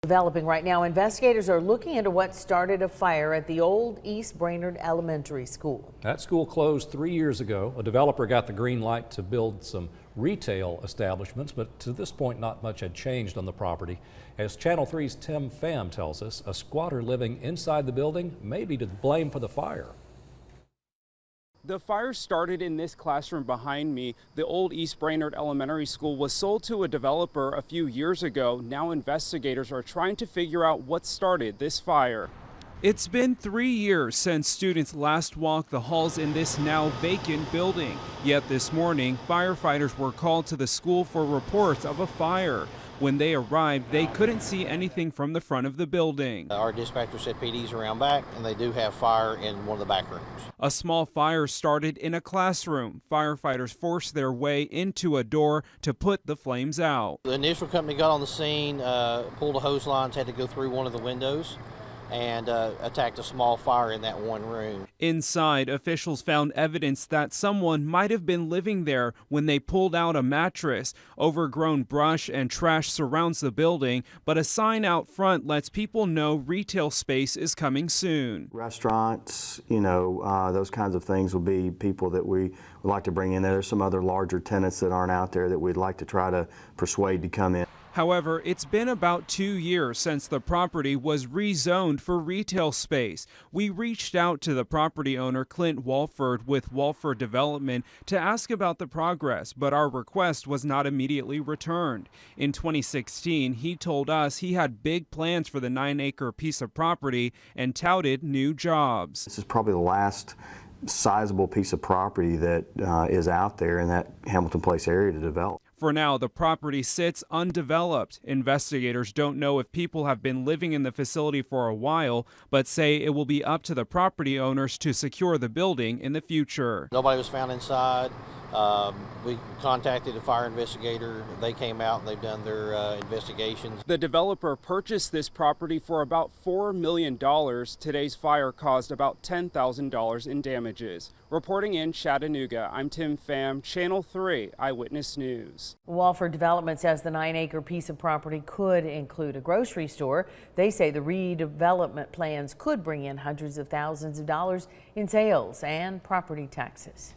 Developing right now, investigators are looking into what started a fire at the old East Brainerd Elementary School. That school closed 3 years ago. A developer got the green light to build some retail establishments, but to this point not much had changed on the property. As Channel 3's Tim Pham tells us, a squatter living inside the building may be to blame for the fire. The fire started in this classroom behind me. The old East Brainerd Elementary School was sold to a developer a few years ago. Now investigators are trying to figure out what started this fire. It's been 3 years since students last walked the halls in this now vacant building. Yet this morning, firefighters were called to the school for reports of a fire. When they arrived, they couldn't see anything from the front of the building. Our dispatcher said PD's around back, and they do have fire in one of the back rooms. A small fire started in a classroom. Firefighters forced their way into a door to put the flames out. The initial company got on the scene, pulled the hose lines, had to go through one of the windows, and attacked a small fire in that one room. Inside, officials found evidence that someone might have been living there when they pulled out a mattress. Overgrown brush and trash surrounds the building, but a sign out front lets people know retail space is coming soon. Restaurants, those kinds of things will be people that we would like to bring in. There's some other larger tenants that aren't out there that we'd like to try to persuade to come in. However, it's been about 2 years since the property was rezoned for retail space. We reached out to the property owner, Clint Walford, with Walford Development to ask about the progress, but our request was not immediately returned. In 2016, he told us he had big plans for the 9-acre piece of property and touted new jobs. This is probably the last sizable piece of property that is out there in that Hamilton Place area to develop. For now, the property sits undeveloped. Investigators don't know if people have been living in the facility for a while, but say it will be up to the property owners to secure the building in the future. Nobody was found inside. We contacted a fire investigator. They came out and they've done their investigations. The developer purchased this property for about $4 million. Today's fire caused about $10,000 in damages. Reporting in Chattanooga, I'm Tim Pham, Channel 3 Eyewitness News. Walford Development says the 9-acre piece of property could include a grocery store. They say the redevelopment plans could bring in hundreds of thousands of dollars in sales and property taxes.